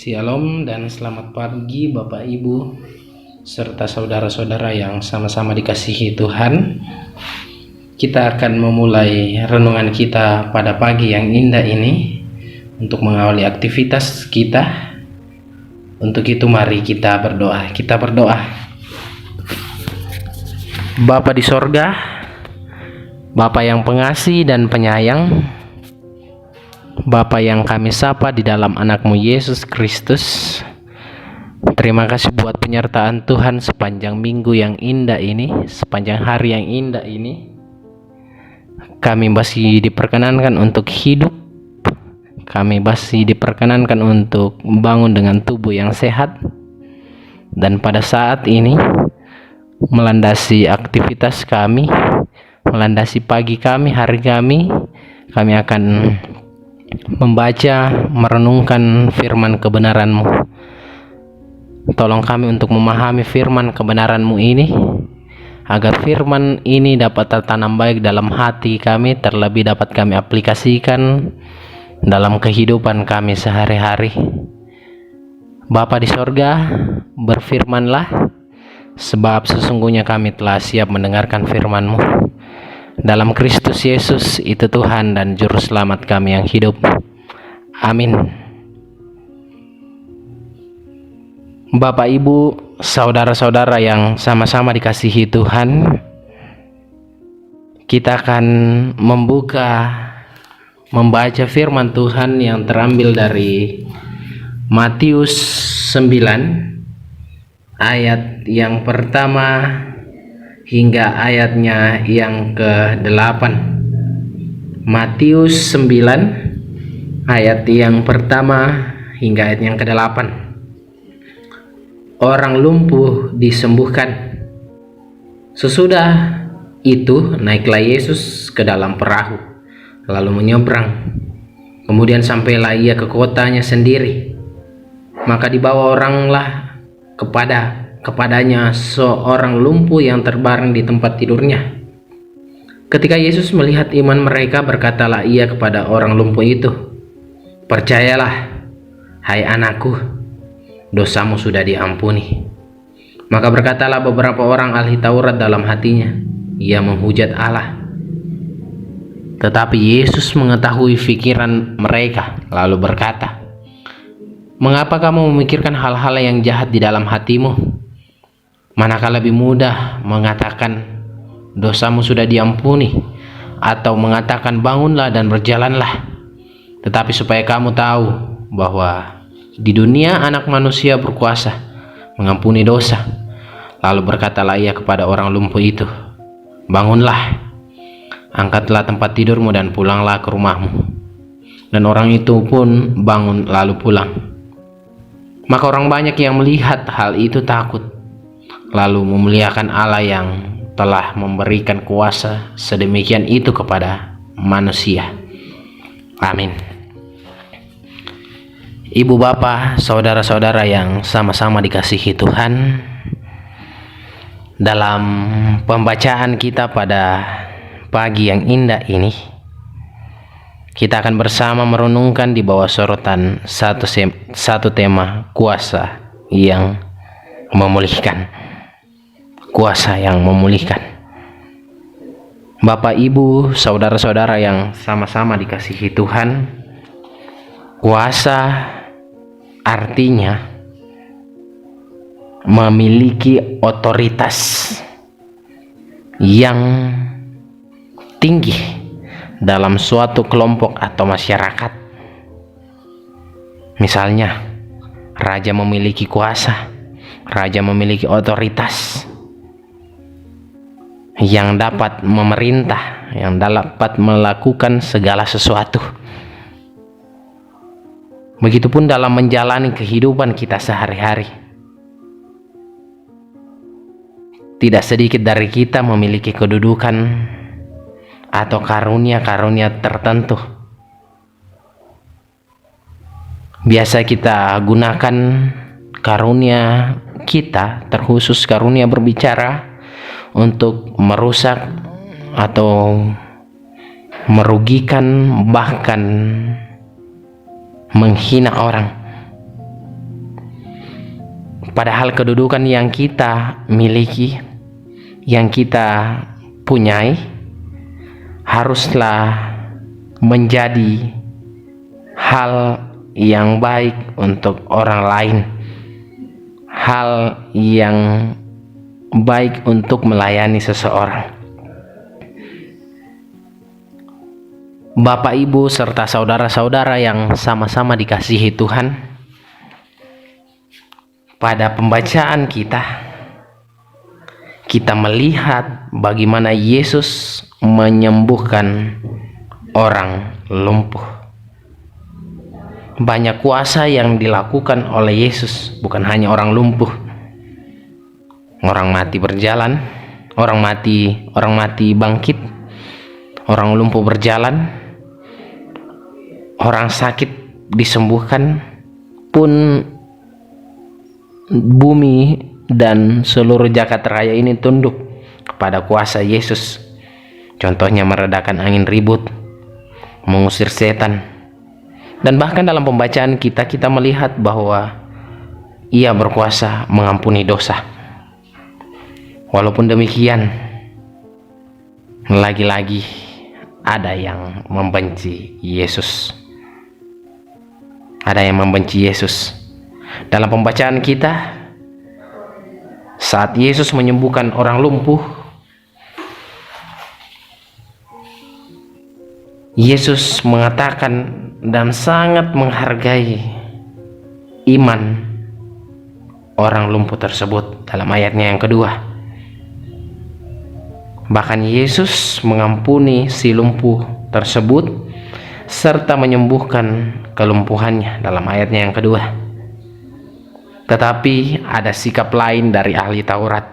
Shalom dan selamat pagi Bapak Ibu serta saudara-saudara yang sama-sama dikasihi Tuhan. Kita akan memulai renungan kita pada pagi yang indah ini untuk mengawali aktivitas kita. Untuk itu mari kita berdoa. Kita berdoa. Bapa di sorga, Bapa yang pengasih dan penyayang, Bapa yang kami sapa di dalam anak-Mu Yesus Kristus, terima kasih buat penyertaan Tuhan sepanjang minggu yang indah ini, sepanjang hari yang indah ini. Kami masih diperkenankan untuk hidup, kami masih diperkenankan untuk bangun dengan tubuh yang sehat, dan pada saat ini melandasi aktivitas kami, melandasi pagi kami, hari kami akan membaca, merenungkan firman kebenaran-Mu. Tolong kami untuk memahami firman kebenaran-Mu ini, agar firman ini dapat tertanam baik dalam hati kami, terlebih dapat kami aplikasikan dalam kehidupan kami sehari-hari. Bapa di sorga, berfirmanlah, sebab sesungguhnya kami telah siap mendengarkan firman-Mu. Dalam Kristus Yesus, itu Tuhan dan Juru Selamat kami yang hidup. Amin. Bapak, Ibu, saudara-saudara yang sama-sama dikasihi Tuhan, kita akan membaca firman Tuhan yang terambil dari Matius 9 ayat yang pertama hingga ayatnya yang ke-8. Matius 9 ayat yang pertama hingga ayat yang ke-8. Orang lumpuh disembuhkan. Sesudah itu naiklah Yesus ke dalam perahu, lalu menyeberang. Kemudian sampailah ia ke kotanya sendiri. Maka dibawa oranglah kepadanya seorang lumpuh yang terbaring di tempat tidurnya. Ketika Yesus melihat iman mereka, berkatalah ia kepada orang lumpuh itu, "Percayalah, hai anakku, dosamu sudah diampuni." Maka berkatalah beberapa orang ahli Taurat dalam hatinya, "Ia menghujat Allah." Tetapi Yesus mengetahui pikiran mereka, lalu berkata, "Mengapa kamu memikirkan hal-hal yang jahat di dalam hatimu? Manakah lebih mudah mengatakan, dosamu sudah diampuni, atau mengatakan, bangunlah dan berjalanlah? Tetapi supaya kamu tahu bahwa di dunia Anak Manusia berkuasa mengampuni dosa." Lalu berkatalah ia kepada orang lumpuh itu, "Bangunlah, angkatlah tempat tidurmu dan pulanglah ke rumahmu." Dan orang itu pun bangun lalu pulang. Maka orang banyak yang melihat hal itu takut, lalu memuliakan Allah yang telah memberikan kuasa sedemikian itu kepada manusia. Amin. Ibu, bapak, saudara-saudara yang sama-sama dikasihi Tuhan, dalam pembacaan kita pada pagi yang indah ini, kita akan bersama merenungkan di bawah sorotan satu tema, kuasa yang memulihkan. Kuasa yang memulihkan. Bapak, Ibu, saudara-saudara yang sama-sama dikasihi Tuhan, kuasa artinya memiliki otoritas yang tinggi dalam suatu kelompok atau masyarakat. Misalnya, raja memiliki kuasa, raja memiliki otoritas yang dapat memerintah, yang dapat melakukan segala sesuatu. Begitupun dalam menjalani kehidupan kita sehari-hari. Tidak sedikit dari kita memiliki kedudukan atau karunia-karunia tertentu. Biasa kita gunakan karunia kita, terkhusus karunia berbicara, untuk merusak atau merugikan, bahkan menghina orang. Padahal kedudukan yang kita miliki, yang kita punyai, haruslah menjadi hal yang baik untuk orang lain, hal yang baik untuk melayani seseorang. Bapak, Ibu, serta saudara-saudara yang sama-sama dikasihi Tuhan, pada pembacaan kita melihat bagaimana Yesus menyembuhkan orang lumpuh. Banyak kuasa yang dilakukan oleh Yesus, bukan hanya orang lumpuh. Orang mati berjalan, orang mati bangkit, orang lumpuh berjalan, orang sakit disembuhkan, pun bumi dan seluruh jagat raya ini tunduk kepada kuasa Yesus. Contohnya meredakan angin ribut, mengusir setan. Dan bahkan dalam pembacaan kita melihat bahwa Ia berkuasa mengampuni dosa. Walaupun demikian, lagi-lagi ada yang membenci Yesus. Ada yang membenci Yesus. Dalam pembacaan kita, saat Yesus menyembuhkan orang lumpuh, Yesus mengatakan dan sangat menghargai iman orang lumpuh tersebut dalam ayatnya yang kedua. Bahkan Yesus mengampuni si lumpuh tersebut serta menyembuhkan kelumpuhannya dalam ayatnya yang kedua. Tetapi ada sikap lain dari ahli Taurat.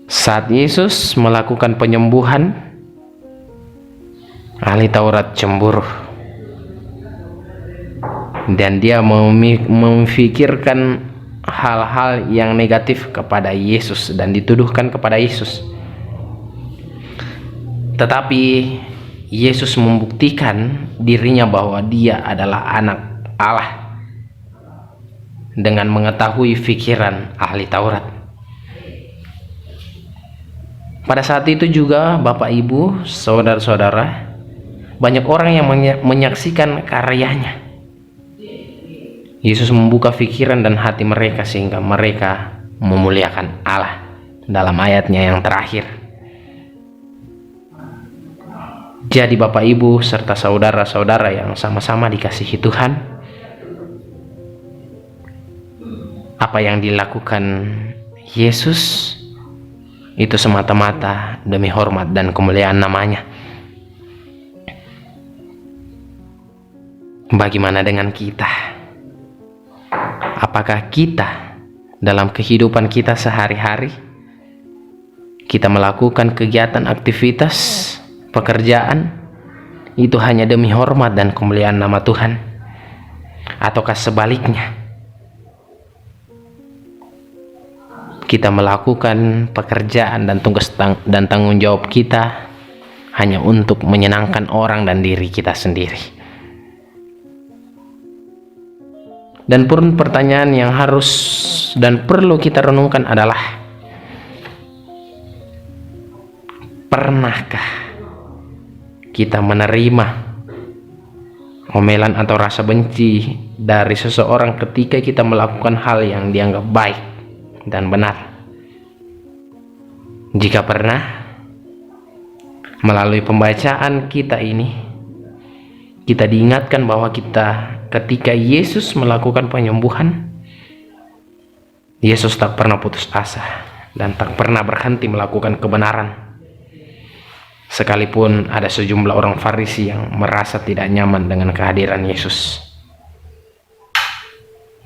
Saat Yesus melakukan penyembuhan, ahli Taurat cemburu dan dia memikirkan hal-hal yang negatif kepada Yesus dan dituduhkan kepada Yesus. Tetapi Yesus membuktikan dirinya bahwa Dia adalah anak Allah dengan mengetahui pikiran ahli Taurat. Pada saat itu juga Bapak, Ibu, saudara-saudara, banyak orang yang menyaksikan karyanya. Yesus membuka pikiran dan hati mereka sehingga mereka memuliakan Allah dalam ayatnya yang terakhir. Jadi Bapak, Ibu, serta saudara-saudara yang sama-sama dikasihi Tuhan, apa yang dilakukan Yesus itu semata-mata demi hormat dan kemuliaan namanya. Bagaimana dengan kita? Apakah kita dalam kehidupan kita sehari-hari kita melakukan kegiatan, aktivitas, pekerjaan itu hanya demi hormat dan kemuliaan nama Tuhan? Ataukah sebaliknya, kita melakukan pekerjaan dan tugas dan tanggung jawab kita hanya untuk menyenangkan orang dan diri kita sendiri? Dan pun pertanyaan yang harus dan perlu kita renungkan adalah, pernahkah kita menerima omelan atau rasa benci dari seseorang ketika kita melakukan hal yang dianggap baik dan benar? Jika pernah, melalui pembacaan kita ini, kita diingatkan bahwa ketika Yesus melakukan penyembuhan, Yesus tak pernah putus asa dan tak pernah berhenti melakukan kebenaran. Sekalipun ada sejumlah orang Farisi yang merasa tidak nyaman dengan kehadiran Yesus.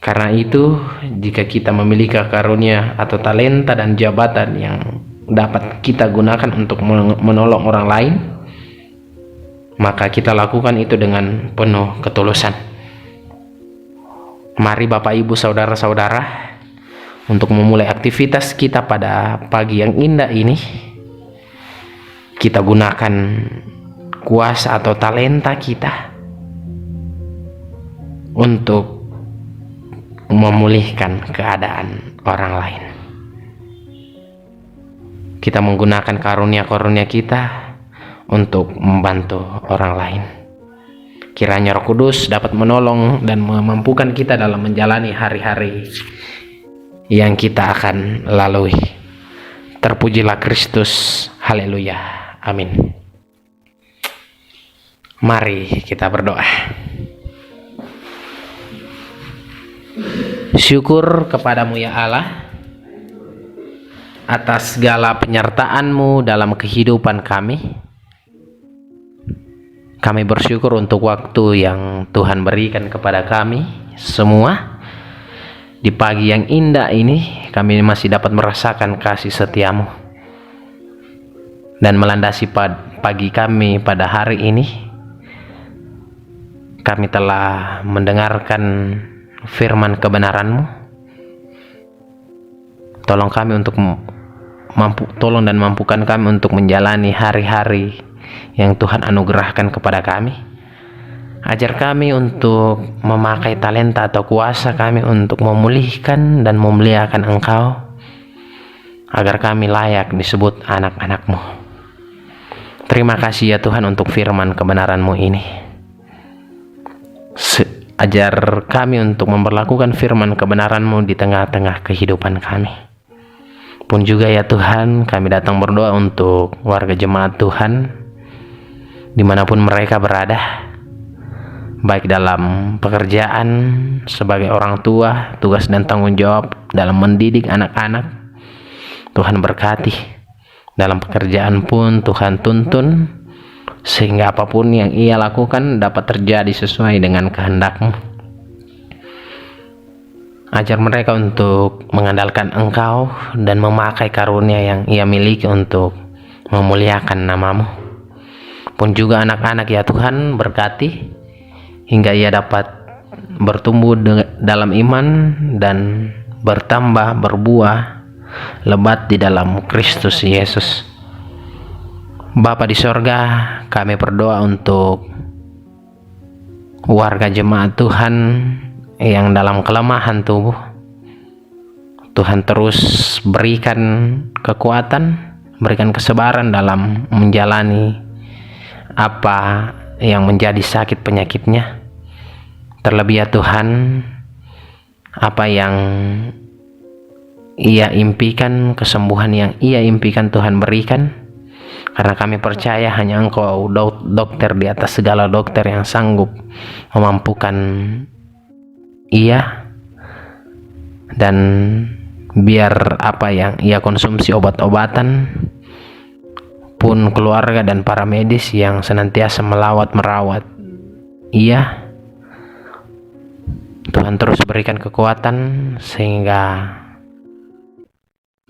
Karena itu, jika kita memiliki karunia atau talenta dan jabatan yang dapat kita gunakan untuk menolong orang lain, maka kita lakukan itu dengan penuh ketulusan. Mari Bapak, Ibu, saudara-saudara, untuk memulai aktivitas kita pada pagi yang indah ini, kita gunakan kuasa atau talenta kita untuk memulihkan keadaan orang lain. Kita menggunakan karunia-karunia kita untuk membantu orang lain. Kiranya Roh Kudus dapat menolong dan memampukan kita dalam menjalani hari-hari yang kita akan lalui. Terpujilah Kristus. Haleluya. Amin. Mari kita berdoa. Syukur kepadamu ya Allah atas segala penyertaan-Mu dalam kehidupan kami. Kami bersyukur untuk waktu yang Tuhan berikan kepada kami semua. Di pagi yang indah ini, kami masih dapat merasakan kasih setia-Mu. Dan melandasi pagi kami pada hari ini, kami telah mendengarkan firman kebenaran-Mu. Tolong kami untuk tolong dan mampukan kami untuk menjalani hari-hari yang Tuhan anugerahkan kepada kami. Ajar kami untuk memakai talenta atau kuasa kami untuk memulihkan dan memuliakan Engkau, agar kami layak disebut anak-anak-Mu. Terima kasih ya Tuhan untuk firman kebenaran-Mu ini. Ajar kami untuk memperlakukan firman kebenaran-Mu di tengah-tengah kehidupan kami. Pun juga ya Tuhan, kami datang berdoa untuk warga jemaat Tuhan dimanapun mereka berada, baik dalam pekerjaan sebagai orang tua, tugas dan tanggung jawab dalam mendidik anak-anak. Tuhan berkati. Dalam pekerjaan pun Tuhan tuntun, sehingga apapun yang ia lakukan dapat terjadi sesuai dengan kehendak-Mu. Ajar mereka untuk mengandalkan Engkau dan memakai karunia yang ia miliki untuk memuliakan nama-Mu. Pun juga anak-anak ya Tuhan, berkati hingga ia dapat bertumbuh dalam iman dan bertambah berbuah lebat di dalam Kristus Yesus. Bapa di sorga, kami berdoa untuk warga jemaat Tuhan yang dalam kelemahan tubuh. Tuhan terus berikan kekuatan, berikan kesabaran dalam menjalani apa yang menjadi sakit penyakitnya. Terlebih ya Tuhan, apa yang ia impikan, kesembuhan yang ia impikan Tuhan berikan, karena kami percaya hanya Engkau dokter di atas segala dokter yang sanggup memampukan ia. Dan biar apa yang ia konsumsi obat-obatan pun keluarga dan para medis yang senantiasa merawat ia, Tuhan terus berikan kekuatan sehingga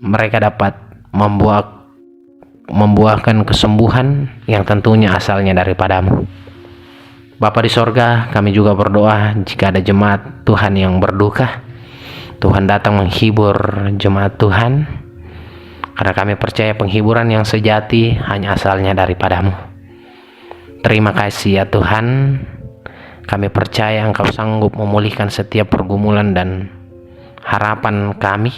mereka dapat membuahkan kesembuhan yang tentunya asalnya daripada-Mu. Bapa di sorga, kami juga berdoa jika ada jemaat Tuhan yang berduka, Tuhan datang menghibur jemaat Tuhan, karena kami percaya penghiburan yang sejati hanya asalnya daripada-Mu. Terima kasih ya Tuhan, kami percaya Engkau sanggup memulihkan setiap pergumulan dan harapan kami.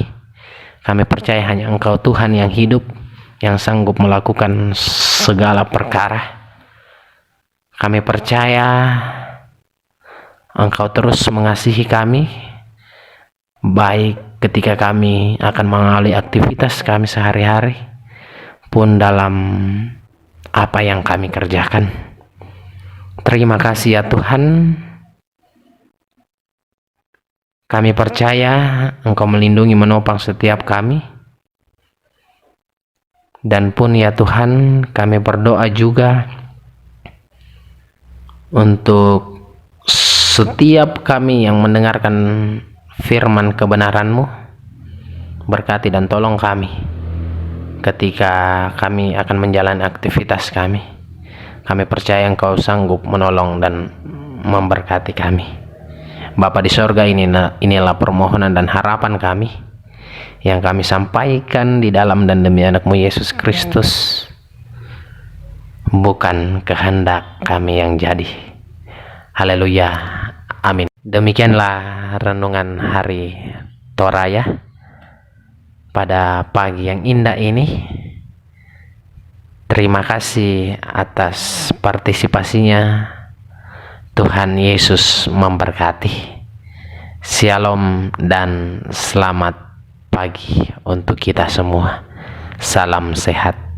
Kami percaya hanya Engkau Tuhan yang hidup, yang sanggup melakukan segala perkara. Kami percaya Engkau terus mengasihi kami, baik ketika kami akan mengalami aktivitas kami sehari-hari, pun dalam apa yang kami kerjakan. Terima kasih ya Tuhan. Kami percaya Engkau melindungi menopang setiap kami. Dan pun ya Tuhan, kami berdoa juga untuk setiap kami yang mendengarkan firman kebenaran-Mu. Berkati dan tolong kami ketika kami akan menjalani aktivitas kami. Kami percaya Engkau sanggup menolong dan memberkati kami. Bapa di sorga, inilah permohonan dan harapan kami yang kami sampaikan di dalam dan demi anak-Mu Yesus Kristus. Bukan kehendak kami yang jadi. Haleluya. Amin. Demikianlah renungan hari Toraya pada pagi yang indah ini. Terima kasih atas partisipasinya. Tuhan Yesus memberkati. Shalom dan selamat pagi untuk kita semua. Salam sehat.